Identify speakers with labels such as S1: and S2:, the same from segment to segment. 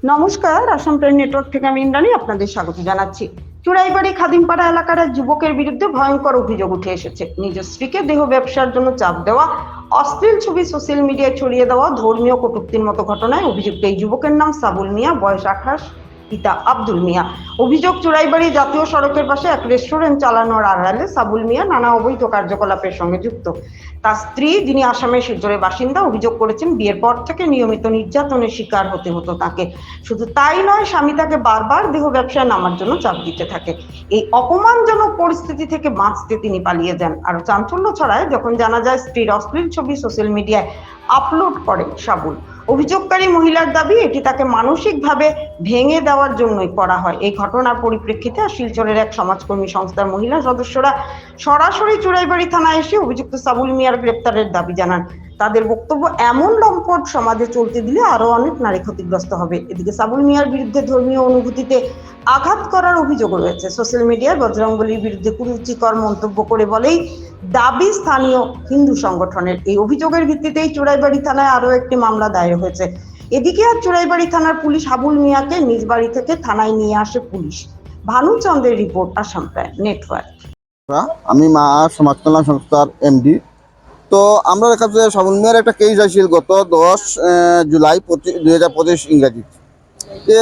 S1: নমস্কার, Assam prime network থেকে আমি ইন্দ্রাণী আপনাদের স্বাগত জানাচ্ছি। চুড়াইবাড়ি খাদিমপাড়া এলাকার এক যুবকের বিরুদ্ধে ভয়ঙ্কর অভিযোগ উঠে এসেছে। নিজ স্ত্রীকে দেহ ব্যবসার জন্য চাপ দেওয়া, অশ্লীল ছবি সোশ্যাল মিডিয়ায় ছড়িয়ে দেওয়া, ধর্মীয় কটূক্তির মতো ঘটনায় অভিযুক্ত এই যুবকের নাম সাবুল মিয়া, বয়স 28, পিতা আব্দুল মিয়া। অভিযোগ, চুড়াইবাড়ি জাতীয় সড়কের পাশে এক রেস্টুরেন্ট চালানোর আড়ালে সাবুল মিয়া নানা অবৈধ কার্যকলাপের সঙ্গে যুক্ত। তার স্ত্রী, যিনি আসামের শিলচরের বাসিন্দা, অভিযোগ করেছেন বিয়ের পর থেকে নিয়মিত নির্যাতনের শিকার হতে হতো তাকে। শুধু তাই নয়, স্বামী তাকে বারবার দেহ ব্যবসায় নামার জন্য চাপ দিতে থাকে। এই অপমানজনক পরিস্থিতি থেকে বাঁচতে তিনি পালিয়ে যান। আরো চাঞ্চল্য ছড়ায় যখন জানা যায় স্ত্রীর অশ্লীল ছবি সোশ্যাল মিডিয়ায় আপলোড করেন সাবুল। অভিযোগকারী মহিলার দাবি, এটি তাকে মানসিকভাবে ভেঙে দেওয়ার জন্যই করা হয়। এই ঘটনার পরিপ্রেক্ষিতে শিলচরের এক সমাজকর্মী সংস্থার মহিলা সদস্যরা সরাসরি চুড়াইবাড়ি থানায় এসে অভিযুক্ত সাবুল মিয়ার গ্রেপ্তারের দাবি জানান। তাদের বক্তব্য, এমন লম্পট সমাজে চলতে দিলে আরো অনেক নারী ক্ষতিগ্রস্ত হবে। এদিকে সাবুল মিয়ার বিরুদ্ধে ধর্মীয় অনুভূতিতে আঘাত করার অভিযোগ রয়েছে। সোশ্যাল মিডিয়ায় বজরংবলীর বিরুদ্ধে কুরুচিকর মন্তব্য করে বলেই দাবি স্থানীয় হিন্দু সংগঠনের। এই অভিযোগের ভিত্তিতেই চুড়াইবাড়ি থানায় আরো একটি মামলা দায়ের হয়েছে। এদিকে আজ চুড়াইবাড়ি থানার পুলিশ সাবুল মিয়াকে নিজ বাড়ি থেকে থানায় নিয়ে আসে পুলিশ। ভানুচন্দ্রের রিপোর্ট, আসাম প্রাইম নেটওয়ার্ক।
S2: আমি মা সমাজ কল্যাণ সংস্থার এমডি। তো আমরা কাছে সাবুল মিয়ার একটা কেস আসছিল গত 10 জুলাই 2025 ইংরাজি। যে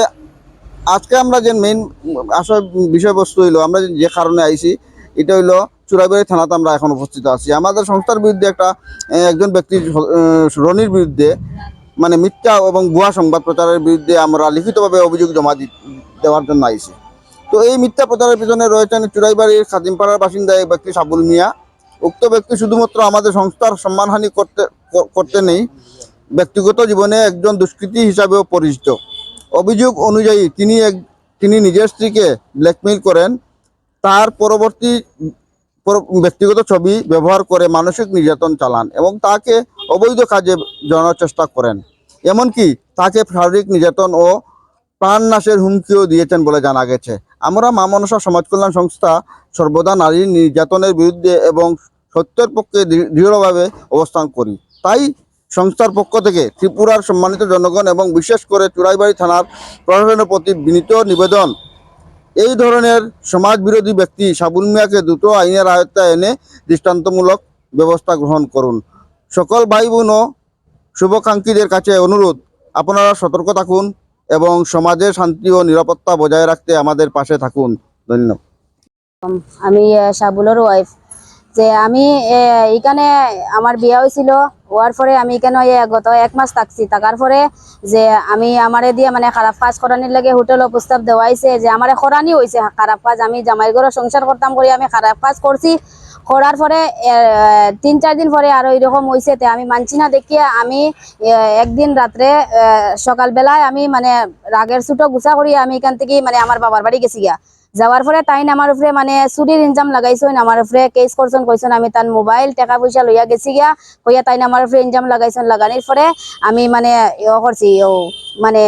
S2: আজকে আমরা যে মেইন আসল বিষয়বস্তু হইলো, আমরা যে কারণে আইছি এটা হইলো চুড়াইবাড়ি থানাতে আমরা এখন উপস্থিত আছি। আমাদের সংস্থার বিরুদ্ধে একজন ব্যক্তির রনির বিরুদ্ধে মানে মিথ্যা এবং ভুয়া সংবাদ প্রচারের বিরুদ্ধে আমরা লিখিতভাবে অভিযোগ জমা দেওয়ার জন্য আইছি। তো এই মিথ্যা প্রচারের পিছনে রয়েছেন চুড়াইবাড়ির খাদিমপাড়ার বাসিন্দা এই ব্যক্তি সাবুল মিয়া। উক্ত ব্যক্তি শুধুমাত্র আমাদের সংস্থার সম্মানহানি করতে নেই, ব্যক্তিগত জীবনে একজন দুষ্কৃতী হিসাবেও পরিচিত। অভিযোগ অনুযায়ী তিনি নিজের স্ত্রীকে ব্ল্যাকমেইল করেন, তার পরবর্তী ব্যক্তিগত ছবি ব্যবহার করে মানসিক নির্যাতন চালান এবং তাকে অবৈধ কাজে জড়ানোর চেষ্টা করেন। এমনকি তাকে শারীরিক নির্যাতন ও প্রাণনাশের হুমকিও দিয়েছেন বলে জানা গেছে। আমরা মা মনসা সমাজ কল্যাণ সংস্থা সর্বদা নারীর নির্যাতনের বিরুদ্ধে এবং সত্যের পক্ষে দৃঢ়ভাবে অবস্থান করি। তাই সংস্থার পক্ষ থেকে ত্রিপুরার সম্মানিত জনগণ এবং বিশেষ করে চুড়াইবাড়ি থানার প্রশাসনের প্রতি বিনীত নিবেদন, এই ধরনের সমাজ বিরোধী ব্যক্তি সাবুল মিয়াকে দ্রুত আইনের আয়ত্তায় এনে দৃষ্টান্তমূলক ব্যবস্থা গ্রহণ করুন। সকল ভাই বোন ও শুভাকাঙ্ক্ষীদের কাছে অনুরোধ, আপনারা সতর্ক থাকুন এবং সমাজের শান্তি ও নিরাপত্তা বজায় রাখতে আমাদের পাশে থাকুন। ধন্যবাদ।
S3: আমি সাবুলের ওয়াইফ। যে আমি এখানে আমার বিয়ে হয়েছিল, হওয়ার পরে আমি এখানে গত 1 মাস থাকছি। থাকার পরে যে আমি আমারে দিয়ে মানে খারাপ কাজ করানির লাগে হোটেল প্রস্তাব দেওয়াইছে, যে আমারে করানি হয়েছে খারাপ কাজ। আমি জামাই ঘরে সংসার করতাম করি আমি খারাপ কাজ করছি। করার পরে 3-4 দিন পরে আরো এরকম হয়েছে। আমি মানছি না দেখিয়ে আমি একদিন রাত্রে সকালবেলায় আমি মানে রাগের ছুটো গুছা করি আমি এখান থেকে মানে আমার বাবার বাড়ি গেছি গিয়া। যাওয়ার পরে তাই আমার উপরে মানে চুরির ইনজাম লাগাইছেন, আমার উপরে কেস করছেন, কইছেন আমি তার মোবাইল টাকা পয়সা লইয়া গেছি গিয়া কইয়া তাই আমার উপরে ইনজাম লাগাইছেন। লাগানোর পরে আমি মানে করছি মানে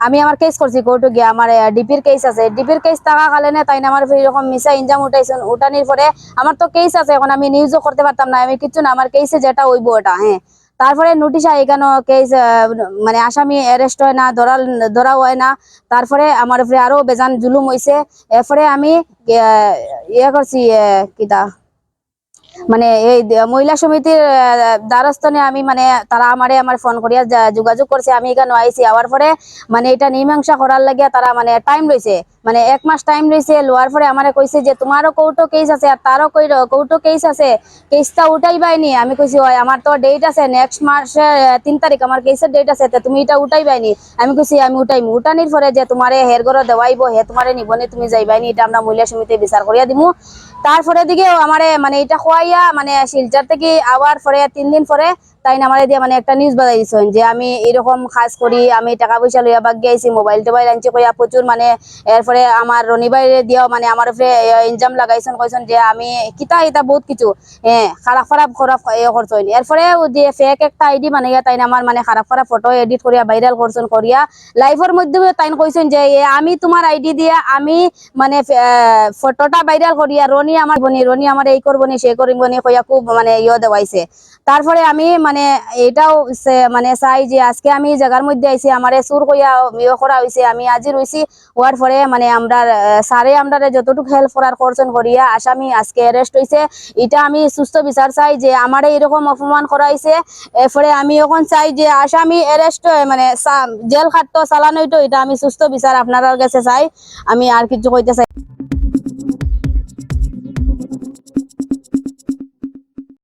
S3: আমি আমার কেস করছি কোর্টে গিয়া। আমার ডিপির কেস আছে, ডিপির কেস থাকা কারণে তাই আমার উপরে এরকম মিশা ইনজাম উঠাইছেন। উঠানির পরে আমার তো কেস আছে, এখন আমি নিউজও করতে পারতাম না, আমি কিচ্ছু না, আমার কেসে যেটা হইব ওটা। হ্যাঁ, তারপরে নোটিশ আই কেন কেস মানে আসামি অ্যারেস্ট হয় না, ধরা হয় না। তারপরে আমার উপরে আরো বেজান জুলুম হয়েছে। এরপরে আমি করছি কিতা মানে এই মহিলা সমিতির দ্বারস্থনে আমি মানে তারা আমার ফোন করিয়া যোগাযোগ করছে। আমি এখানে আইছি, আওয়ার পরে মানে এটা মীমাংসা করার লাগিয়া তারা মানে টাইম রয়েছে, মানে 1 মাস টাইম রয়েছে। লোয়ার পরে আমারে কইছে যে তোমারও কোর্টও কেস আছে আর তারও কোর্টও কেস আছে, কেসটা উঠাইবাইনি। আমি কইছি হয় আমার তো ডেট আছে নেক্সট মাসের 3 তারিখ আমার কেসের ডেট আছে, তুমি এটা উঠাইবাইনি। আমি কইছি আমি উঠাইমু। উঠানির পরে যে তোমারে হের ঘরে দেওয়াইব, হে তোমারে নিবনে তুমি যাইবাইনি, এটা আমরা মহিলা সমিতি বিচার করিয়া দিমু। তারপরে দিকে আমারে মানে এটা খোয়াইয়া মানে শিলচর থেকে আবার পরে 3 দিন পরে তাই আমারে দিয়ে মানে একটা নিউজ বাজাই দিছেন যে আমি এরকম কাজ করি, আমি টাকা পয়সা লইয়া বাগ গেছি, মোবাইল টোবাইল আনছি কইয়া প্রচুর। মানে এরপরে আমার রনিবাইরে দিয়েও মানে আমার উপরে ইনজাম লাগাইছেন, কইছেন যে আমি কিতা এটা বহুত কিছু খারাপ খারাপ করছেন। এরপরে যে ফেক একটা আইডি বানাইয়া তাই আমার মানে খারাপ খারাপ ফটো এডিট করিয়া ভাইরাল করছেন, করিয়া লাইভের মধ্যে তাই কইছেন যে আমি তোমার আইডি দিয়া আমি মানে ফটোটা ভাইরাল করিয়া রনি আমার বনি, রনি আমার এই করবনি সে করিবনি কইয়া খুব মানে দেওয়াইছে। তারপরে আমি মানে মানে এটাও মানে চাই যে আজকে আমি এই জায়গার মধ্যে আইছি আমারে সুর কইয়া ইয়ে করা হয়েছে, আমি আজি রইছি হওয়ার পরে মানে আমরা স্যারে আমরা যতটুকু হেল্প করার করছেন করিয়া আসামি আজকে অ্যারেস্ট হয়েছে। এটা আমি সুস্থ বিচার চাই যে আমারে এরকম অপমান করা হয়েছে। এরপরে আমি এখন চাই যে আসামি অ্যারেস্ট মানে জেল খাটতো চালানো হইতো, এটা আমি সুস্থ বিচার আপনার কাছে চাই। আমি আর কিছু কইতে চাই।